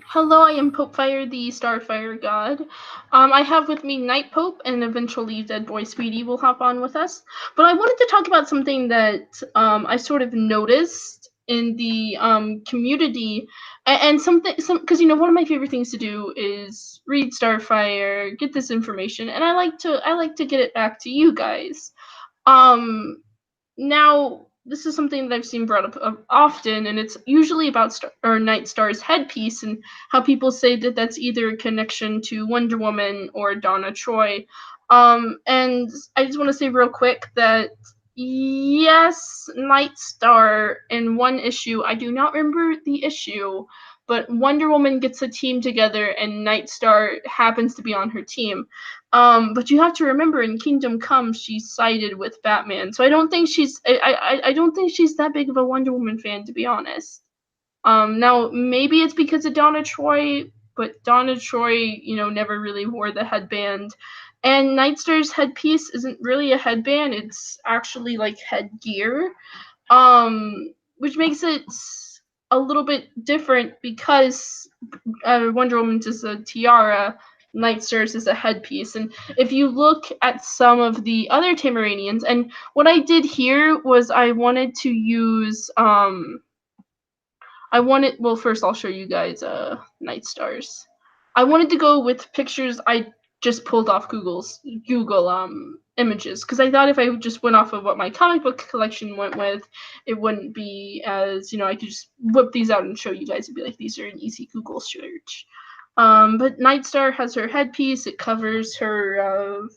Hello, I am Popefire, the Starfire god. I have with me Night Pope, and eventually Dead Boy Speedy will hop on with us. But I wanted to talk about something that I sort of noticed in the community, and because one of my favorite things to do is read Starfire, get this information, and I like to get it back to you guys. Um, Now, this is something that I've seen brought up often, and it's usually about Nightstar's headpiece and how people say that that's either a connection to Wonder Woman or Donna Troy. And I just want to say real quick that yes, Nightstar in one issue, I do not remember the issue, but Wonder Woman gets a team together and Nightstar happens to be on her team. But you have to remember, in Kingdom Come, she's sided with Batman, so I don't think I don't think she's that big of a Wonder Woman fan, to be honest. Now maybe it's because of Donna Troy, but Donna Troy, never really wore the headband. And Nightstar's headpiece isn't really a headband; it's actually like headgear, which makes it a little bit different because Wonder Woman's is a tiara, Nightstar's is a headpiece. And if you look at some of the other Tamaranians, and what I did here was I wanted to use well, first I'll show you guys Nightstars. I wanted to go with pictures I just pulled off Google images, because I thought if I just went off of what my comic book collection went with, it wouldn't be as, I could just whip these out and show you guys and be like, these are an easy Google search. But Nightstar has her headpiece. It covers her.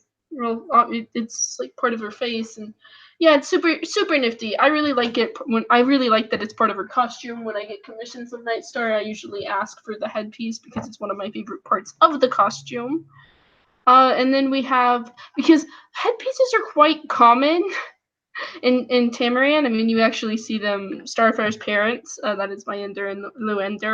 It's like part of her face, and yeah, it's super nifty. I really like it. I really like that it's part of her costume. When I get commissions of Nightstar, I usually ask for the headpiece because it's one of my favorite parts of the costume. And then we have, because headpieces are quite common in Tamaran. I mean, you actually see them. Starfire's parents, that is Myender and Luender,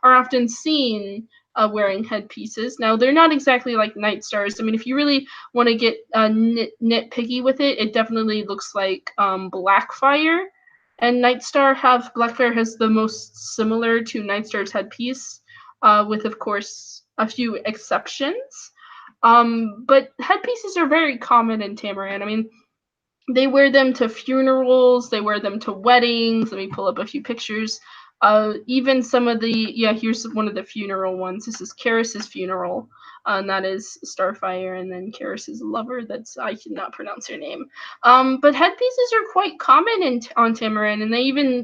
are often seen wearing headpieces. Now, they're not exactly like Nightstars. I mean, if you really want to get nitpicky with it, it definitely looks like Blackfire. And Blackfire has the most similar to Nightstar's headpiece, with, of course, a few exceptions. But headpieces are very common in Tamaran. I mean, they wear them to funerals, they wear them to weddings. Let me pull up a few pictures. Even some of here's one of the funeral ones. This is Karis's funeral, and that is Starfire, and then Karis's lover. I cannot pronounce her name. But headpieces are quite common on Tamaran, and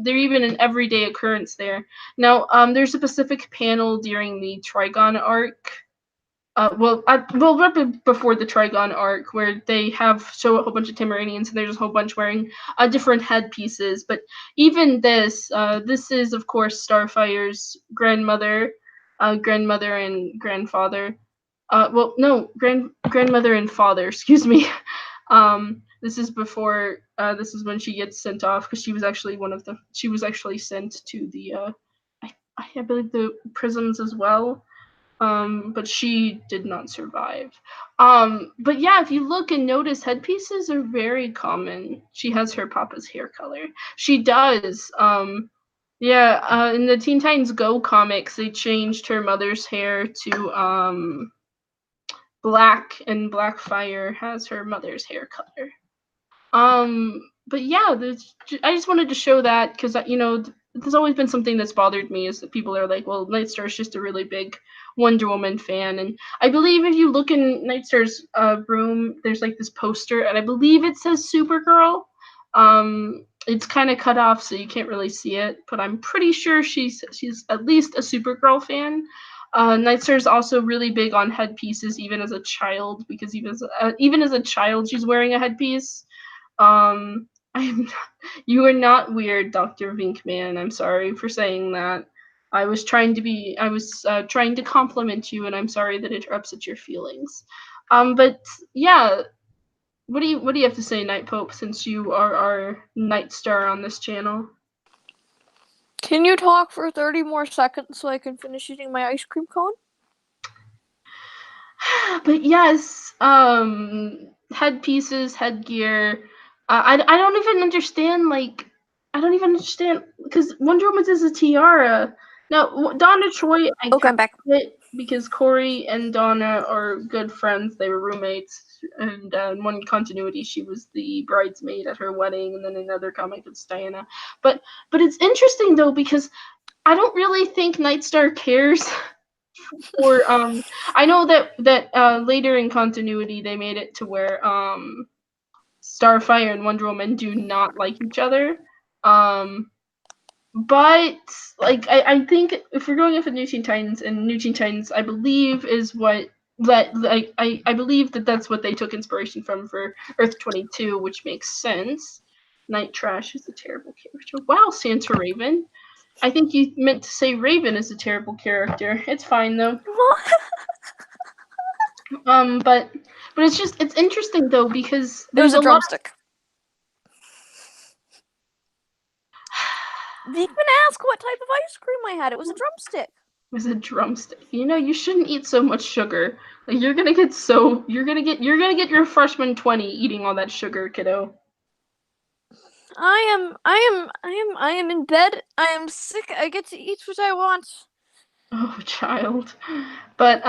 they're even an everyday occurrence there. Now, there's a specific panel during the Trigon arc, right before the Trigon arc, where they show a whole bunch of Tamaranians, and there's a whole bunch wearing different headpieces. But even this is, of course, Starfire's grandmother and grandfather. No, grandmother and father. Excuse me. This is before. This is when she gets sent off, because she was actually She was actually sent to the. I believe the prisons as well, but she did not survive. But yeah, if you look and notice, headpieces are very common. She has her papa's hair color. She does. Yeah, in the Teen Titans Go comics, they changed her mother's hair to black, and Blackfire has her mother's hair color. But yeah, I just wanted to show that, because there's always been something that's bothered me, is that people are like, well, Nightstar's just a really big Wonder Woman fan. And I believe if you look in Nightstar's room, there's like this poster, and I believe it says Supergirl. It's kind of cut off, so you can't really see it, but I'm pretty sure she's at least a Supergirl fan. Nightstar's also really big on headpieces, even as a child, because even as a child, she's wearing a headpiece. I'm You are not weird, Dr. Vinkman. I'm sorry for saying that. I was trying to compliment you, and I'm sorry that it upset your feelings. But yeah, what do you have to say, Night Pope, since you are our Night Star on this channel? Can you talk for 30 more seconds so I can finish eating my ice cream cone? But yes, headpieces, headgear. I don't even understand, like, I don't even understand, because Wonder Woman's is a tiara. Now, Donna Troy, I Okay, I'm back. get it because Corey and Donna are good friends. They were roommates, and in one continuity, she was the bridesmaid at her wedding, and then another comic, it's Diana. But it's interesting though because I don't really think Nightstar cares. Or I know that later in continuity they made it to where Starfire and Wonder Woman do not like each other. But like I think if we're going off of New Teen Titans, and New Teen Titans I believe is what I believe that that's what they took inspiration from for Earth 22, which makes sense. Night Trash is a terrible character. Wow, Santa Raven. I think you meant to say Raven is a terrible character. It's fine though. But it's interesting though because It there's was a a lot of drumstick. You can ask what type of ice cream I had. It was a drumstick. It was a drumstick. You know, you shouldn't eat so much sugar. Like you're gonna get your freshman 20 eating all that sugar, kiddo. I am in bed. I am sick. I get to eat what I want. Oh, child. But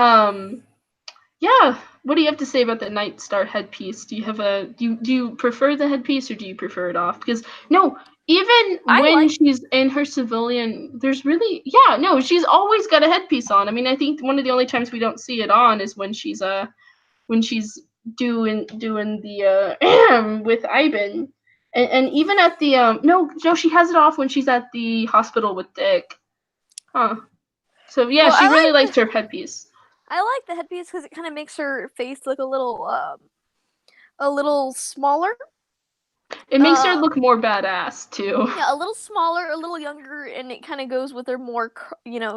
yeah. What do you have to say about the Nightstar headpiece? Do you prefer the headpiece or do you prefer it off? Because no, even when she's in her civilian, there's really no, she's always got a headpiece on. I mean, I think one of the only times we don't see it on is when she's doing the with Ivan. And even at the no, she has it off when she's at the hospital with Dick. Huh. So yeah, Well, she really likes her headpiece. I like the headpiece because it kind of makes her face look a little smaller. It makes her look more badass too. Yeah, a little smaller, a little younger, and it kind of goes with her more,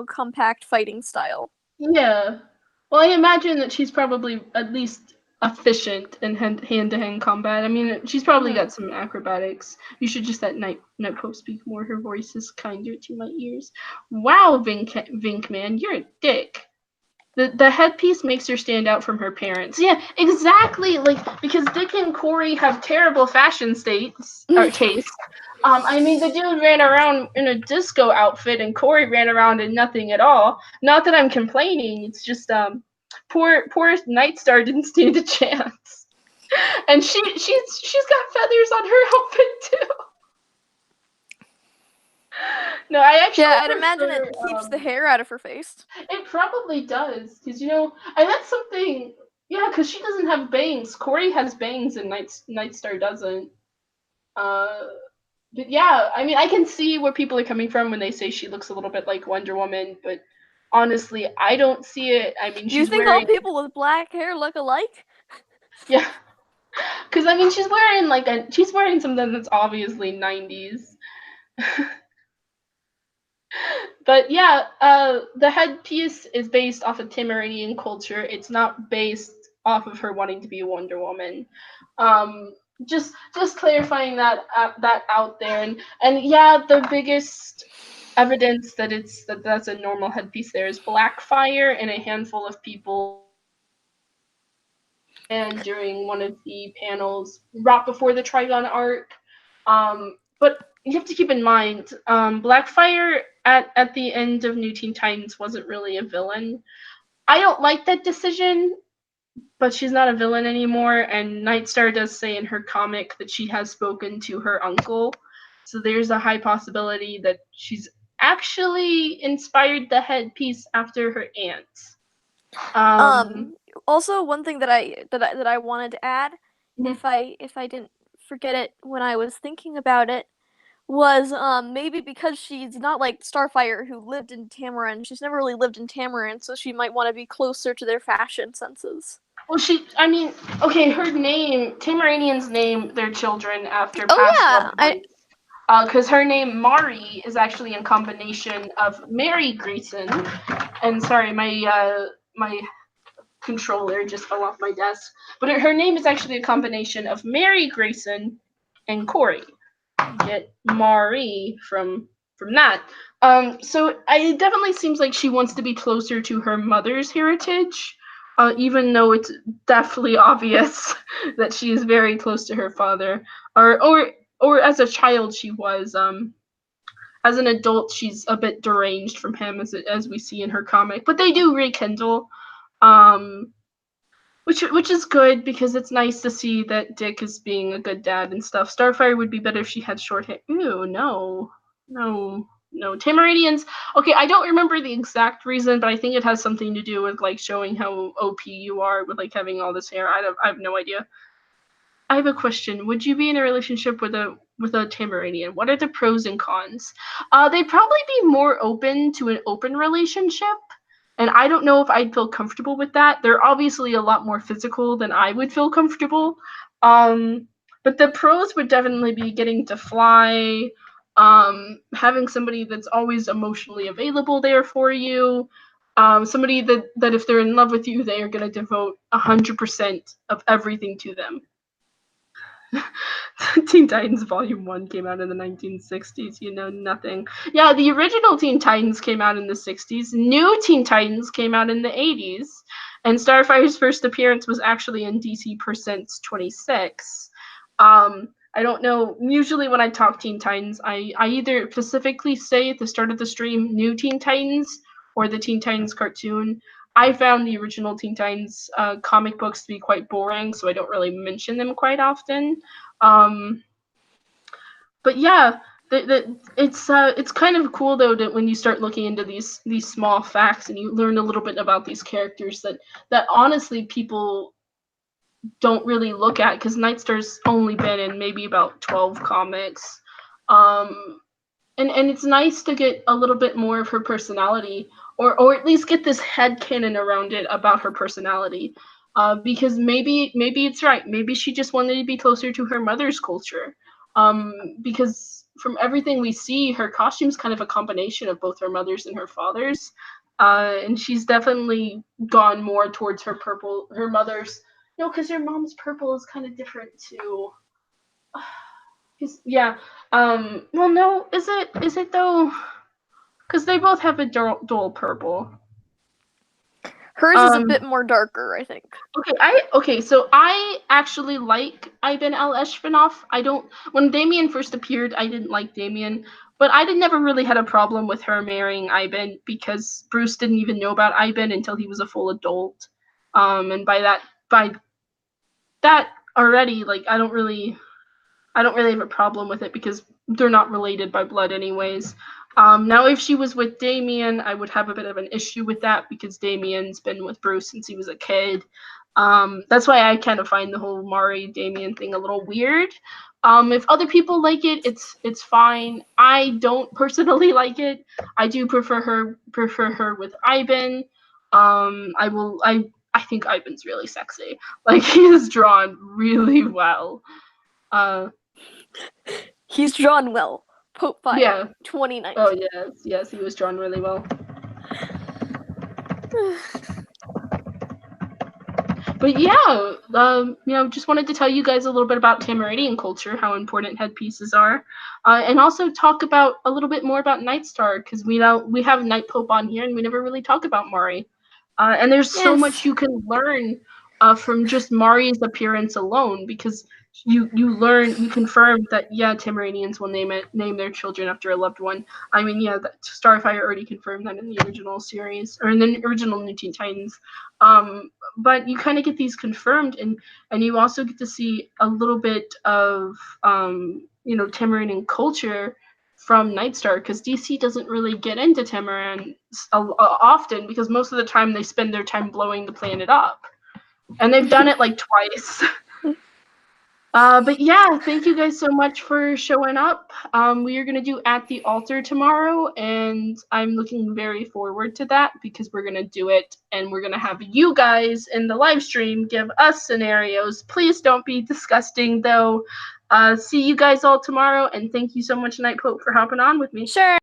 compact fighting style. Yeah. Well, I imagine that she's probably at least efficient in hand-to-hand combat. I mean, she's probably got some acrobatics. You should just let Night Post speak more. Her voice is kinder to my ears. Wow, Vink man, you're a dick. The headpiece makes her stand out from her parents. Yeah, exactly. Like because Dick and Corey have terrible fashion taste. I mean, the dude ran around in a disco outfit, and Corey ran around in nothing at all. Not that I'm complaining. It's just poor Nightstar didn't stand a chance. And she's got feathers on her outfit too. No, I actually I'd imagine it keeps the hair out of her face. It probably does, because and that's something. Yeah, because she doesn't have bangs. Corey has bangs, and Nightstar doesn't. But yeah, I mean, I can see where people are coming from when they say she looks a little bit like Wonder Woman, but honestly, I don't see it. I mean, Do you think all people with black hair look alike? Yeah, because I mean, she's wearing something that's obviously 90s. But yeah, the headpiece is based off of Tamaranian culture. It's not based off of her wanting to be a Wonder Woman. Just clarifying that out there, and yeah, the biggest evidence that that's a normal headpiece there is Blackfire and a handful of people. And during one of the panels right before the Trigon arc, but you have to keep in mind, Blackfire at the end of New Teen Titans wasn't really a villain. I don't like that decision, but she's not a villain anymore, and Nightstar does say in her comic that she has spoken to her uncle, so there's a high possibility that she's actually inspired the headpiece after her aunt. Also, one thing that I wanted to add, if I didn't forget it when I was thinking about it, was maybe because she's not like Starfire who lived in Tamaran. She's never really lived in Tamaran, so she might want to be closer to their fashion senses. Well, her name, Tamaranians name their children after past loved ones. Because her name Mari is actually a combination of Mary Grayson, and sorry, my controller just fell off my desk. But her name is actually a combination of Mary Grayson and Corey. Get Mari from that. So it definitely seems like she wants to be closer to her mother's heritage, even though it's definitely obvious that she is very close to her father, or as a child she was. As an adult, she's a bit deranged from him, as we see in her comic. But they do rekindle, which is good because it's nice to see that Dick is being a good dad and stuff. Starfire would be better if she had short hair. Ew, no. Tamaranians. Okay, I don't remember the exact reason, but I think it has something to do with like showing how OP you are with like having all this hair. I have no idea. I have a question. Would you be in a relationship with a Tamaranian? What are the pros and cons? They'd probably be more open to an open relationship, and I don't know if I'd feel comfortable with that. They're obviously a lot more physical than I would feel comfortable. But the pros would definitely be getting to fly, having somebody that's always emotionally available there for you, somebody that if they're in love with you, they are going to devote 100% of everything to them. Teen Titans Volume 1 came out in the 1960s. You know nothing. Yeah, the original Teen Titans came out in the 60s. New Teen Titans came out in the 80s. And Starfire's first appearance was actually in DC Presents 26. I don't know. Usually when I talk Teen Titans, I either specifically say at the start of the stream New Teen Titans or the Teen Titans cartoon. I found the original Teen Titans comic books to be quite boring, so I don't really mention them quite often. But yeah, it's kind of cool though that when you start looking into these small facts and you learn a little bit about these characters that honestly people don't really look at, because Nightstar's only been in maybe about 12 comics. And it's nice to get a little bit more of her personality, or at least get this headcanon around it about her personality. Because maybe it's right. Maybe she just wanted to be closer to her mother's culture. Because from everything we see, her costume's kind of a combination of both her mother's and her father's. And she's definitely gone more towards her mother's. No, because her mom's purple is kind of different too. Yeah. Well, no, is it though? Because they both have a dual purple. Hers is a bit more darker, I think. Okay. So I actually like Ivan Al Eshfanoff. When Damien first appeared, I didn't like Damien, but I never really had a problem with her marrying Ivan because Bruce didn't even know about Ivan until he was a full adult. And by that already, like I don't really have a problem with it because they're not related by blood anyways. Now, if she was with Damien, I would have a bit of an issue with that because Damien's been with Bruce since he was a kid. That's why I kind of find the whole Mari Damien thing a little weird. If other people like it, it's fine. I don't personally like it. I do prefer her with Ivan. I think Ivan's really sexy. Like he is drawn really well. He's drawn well. Pope Fire, yeah. 2019. Oh yes, he was drawn really well. But yeah, just wanted to tell you guys a little bit about Tamaranian culture, how important headpieces are, and also talk about a little bit more about Nightstar because we have Night Pope on here and we never really talk about Mari, and there's so much you can learn from just Mari's appearance alone because you confirm that Tamaranians will name their children after a loved one. I mean, that Starfire already confirmed that in the original series or in the original New Teen Titans. But you kind of get these confirmed, and you also get to see a little bit of Tamaranian culture from Nightstar because DC doesn't really get into Tamaran often because most of the time they spend their time blowing the planet up, and they've done it like twice. But yeah, thank you guys so much for showing up. We are going to do At the Altar tomorrow, and I'm looking very forward to that because we're going to do it, and we're going to have you guys in the live stream give us scenarios. Please don't be disgusting, though. See you guys all tomorrow, and thank you so much, Night Pope, for hopping on with me. Sure.